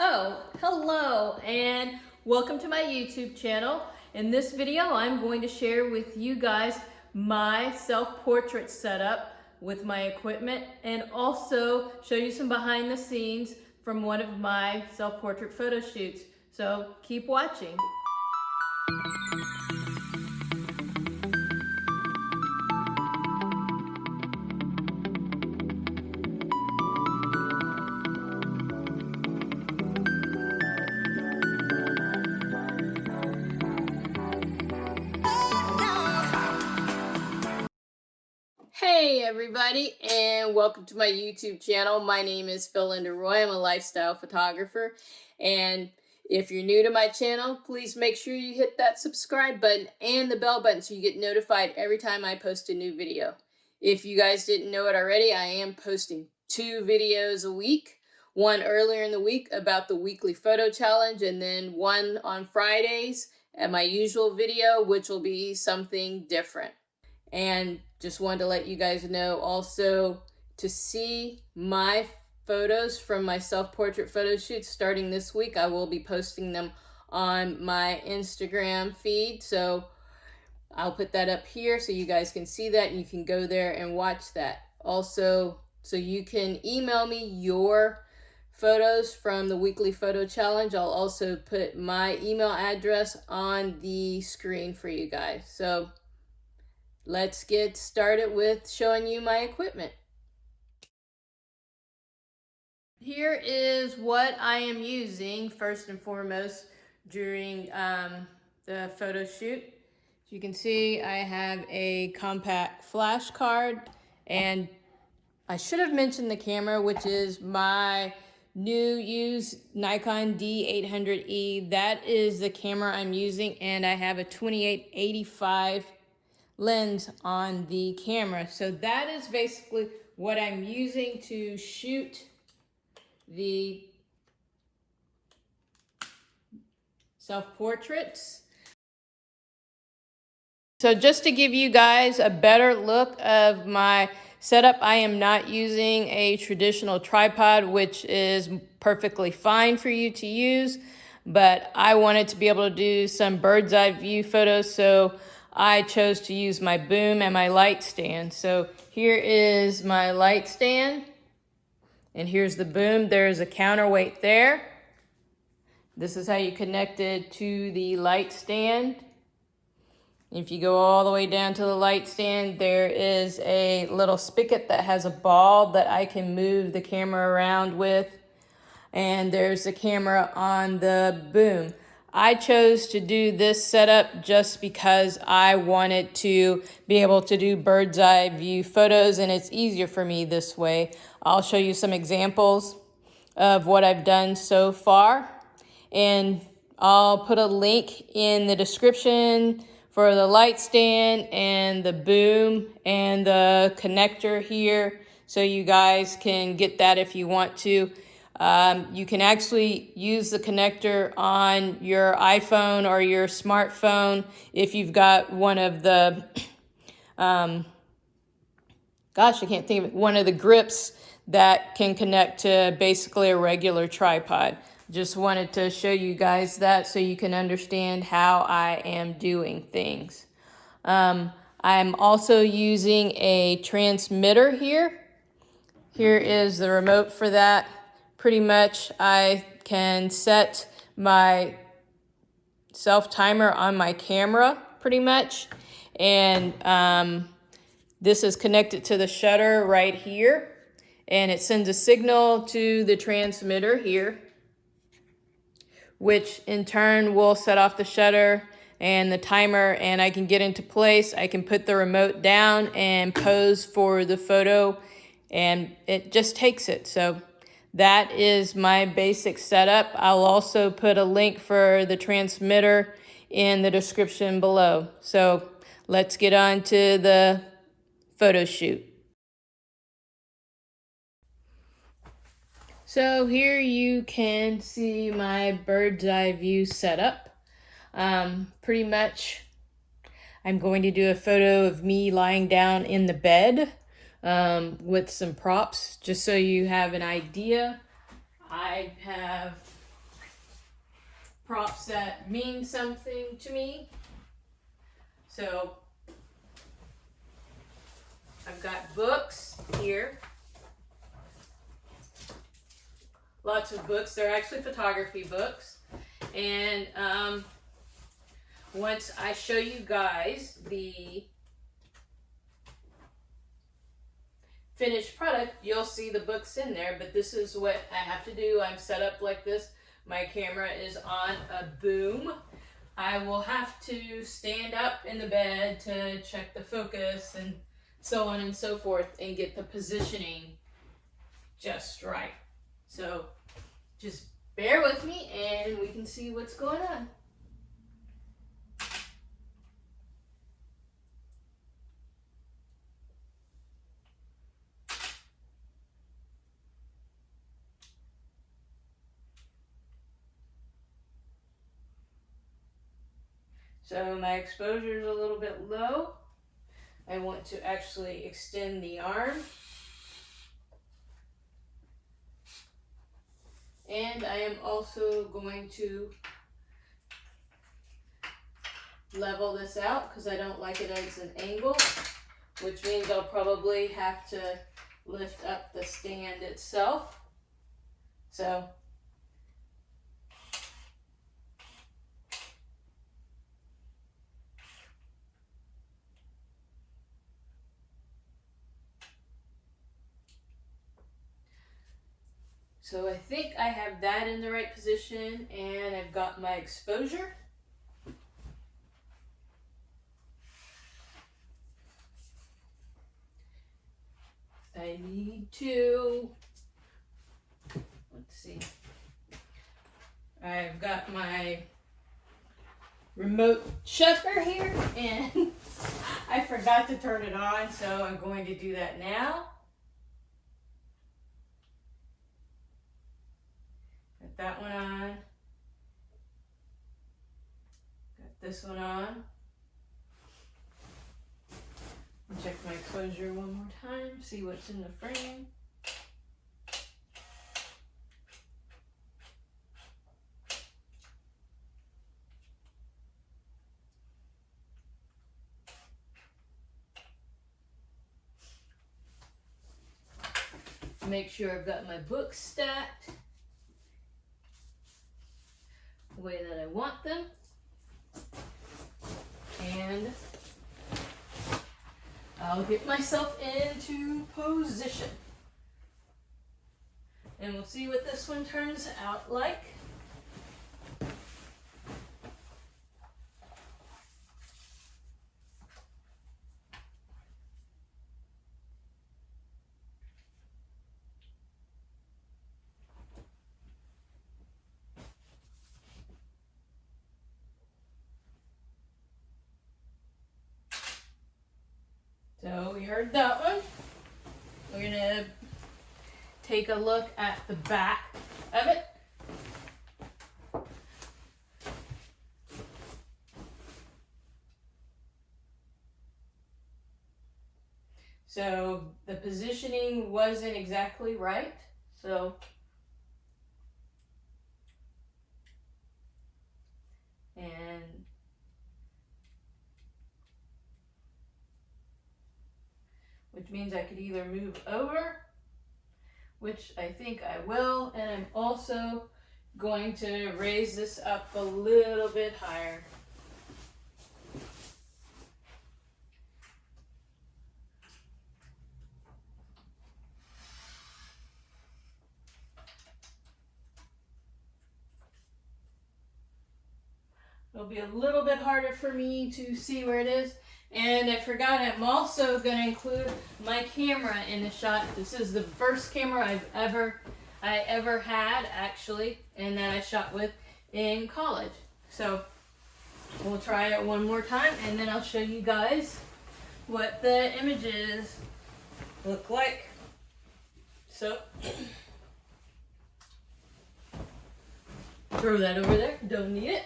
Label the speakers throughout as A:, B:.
A: Oh, hello and welcome to my YouTube channel. In this video, I'm going to share with you guys my self-portrait setup with my equipment and also show you some behind the scenes from one of my self-portrait photo shoots. So keep watching. Hey everybody, and welcome to my YouTube channel. My name is Phil Roy. I'm a lifestyle photographer, and if you're new to my channel, please make sure you hit that subscribe button and the bell button so you get notified every time I post a new video. If you guys didn't know it already, I am posting 2 videos a week. One earlier in the week about the weekly photo challenge, and then one on Fridays at my usual video, which will be something different. And just wanted to let you guys know also to see my photos from my self-portrait photo shoots starting this week. I will be posting them on my Instagram feed. So I'll put that up here so you guys can see that and you can go there and watch that. Also, so you can email me your photos from the weekly photo challenge. I'll also put my email address on the screen for you guys. So let's get started with showing you my equipment. Here is what I am using first and foremost during the photo shoot. As you can see, I have a compact flash card, and I should have mentioned the camera, which is my new used Nikon D800E. That is the camera I'm using, and I have a 2885 lens on the camera. So that is basically what I'm using to shoot the self-portraits. So just to give you guys a better look of my setup, I am not using a traditional tripod, which is perfectly fine for you to use, but I wanted to be able to do some bird's eye view photos, so I chose to use my boom and my light stand. So here is my light stand, and here's the boom. There's a counterweight there. This is how you connect it to the light stand. If you go all the way down to the light stand, there is a little spigot that has a ball that I can move the camera around with. And there's the camera on the boom. I chose to do this setup just because I wanted to be able to do bird's eye view photos, and it's easier for me this way. I'll show you some examples of what I've done so far, and I'll put a link in the description for the light stand and the boom and the connector here, so you guys can get that if you want to. You can actually use the connector on your iPhone or your smartphone if you've got one of the, I can't think of it, one of the grips that can connect to basically a regular tripod. Just wanted to show you guys that so you can understand how I am doing things. I'm also using a transmitter here. Here is the remote for that. Pretty much I can set my self timer on my camera pretty much, and this is connected to the shutter right here, and it sends a signal to the transmitter here, which in turn will set off the shutter and the timer, and I can get into place. I can put the remote down and pose for the photo, and it just takes it. So that is my basic setup. I'll also put a link for the transmitter in the description below. So let's get on to the photo shoot. So here you can see my bird's eye view setup. Pretty much I'm going to do a photo of me lying down in the bed with some props, just so you have an idea. I have props that mean something to me. So I've got books here. Lots of books. They're actually photography books. And once I show you guys the finished product, you'll see the books in there. But this is what I have to do. I'm set up like this. My camera is on a boom. I will have to stand up in the bed to check the focus and so on and so forth and get the positioning just right. So just bear with me and we can see what's going on. So my exposure is a little bit low. I want to actually extend the arm. And I am also going to level this out because I don't like it as an angle, which means I'll probably have to lift up the stand itself. So I think I have that in the right position and I've got my exposure. I need to, let's see, I've got my remote shutter here and I forgot to turn it on, so I'm going to do that now. Got that one on. Got this one on. Check my exposure one more time, see what's in the frame. Make sure I've got my books stacked the way that I want them. And I'll get myself into position. And we'll see what this one turns out like. So we heard that one. We're gonna take a look at the back of it. So the positioning wasn't exactly right. So which means I could either move over, which I think I will, and I'm also going to raise this up a little bit higher. It'll be a little bit harder for me to see where it is. And I forgot, I'm also going to include my camera in the shot. This is the first camera I ever had, actually, and that I shot with in college. So we'll try it one more time, and then I'll show you guys what the images look like. So throw that over there, don't need it.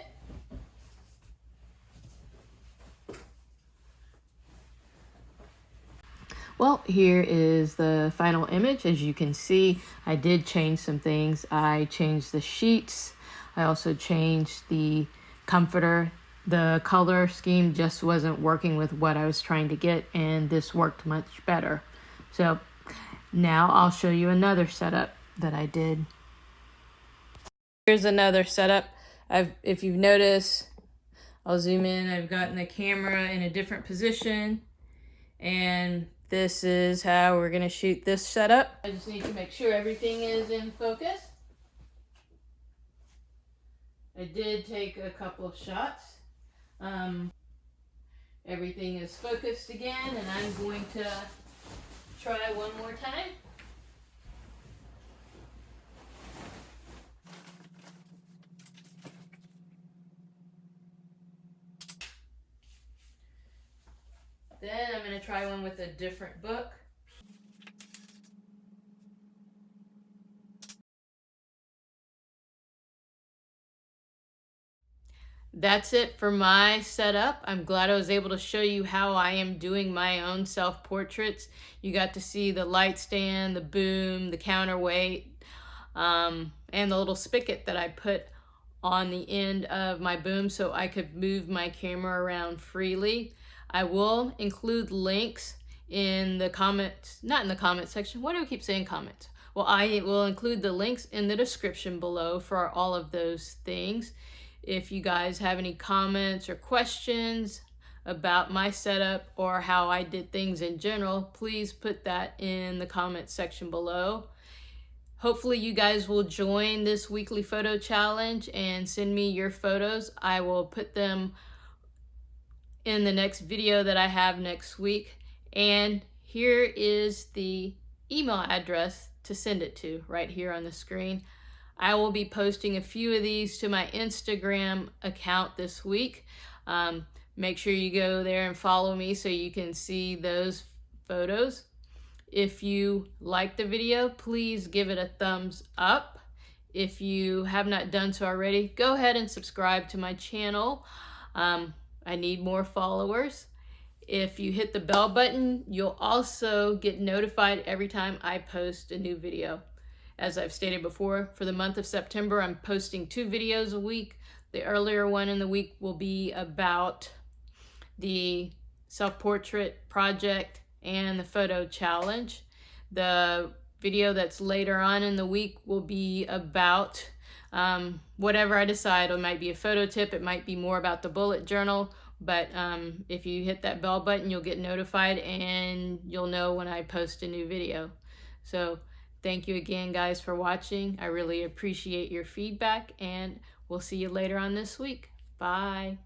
A: Well, here is the final image. As you can see, I did change some things. I changed the sheets. I also changed the comforter. The color scheme just wasn't working with what I was trying to get, and this worked much better. So now I'll show you another setup that I did. Here's another setup. If you've noticed, I'll zoom in. I've gotten the camera in a different position, and this is how we're gonna shoot this setup. I just need to make sure everything is in focus. I did take a couple of shots. Everything is focused again, and I'm going to try one more time. Then I'm going to try one with a different book. That's it for my setup. I'm glad I was able to show you how I am doing my own self-portraits. You got to see the light stand, the boom, the counterweight, and the little spigot that I put on the end of my boom so I could move my camera around freely. I will include links in the comments, not in the comment section. Why do I keep saying comments? Well, I will include the links in the description below for all of those things. If you guys have any comments or questions about my setup or how I did things in general, please put that in the comment section below. Hopefully you guys will join this weekly photo challenge and send me your photos. I will put them in the next video that I have next week. And here is the email address to send it to right here on the screen. I will be posting a few of these to my Instagram account this week. Make sure you go there and follow me so you can see those photos. If you like the video, please give it a thumbs up. If you have not done so already, go ahead and subscribe to my channel. I need more followers. If you hit the bell button, you'll also get notified every time I post a new video. As I've stated before, for the month of September, I'm posting 2 videos a week. The earlier one in the week will be about the self-portrait project and the photo challenge. The video that's later on in the week will be about whatever I decide. It might be a photo tip, it might be more about the bullet journal, but if you hit that bell button, you'll get notified and you'll know when I post a new video. So thank you again, guys, for watching. I really appreciate your feedback, and we'll see you later on this week. Bye.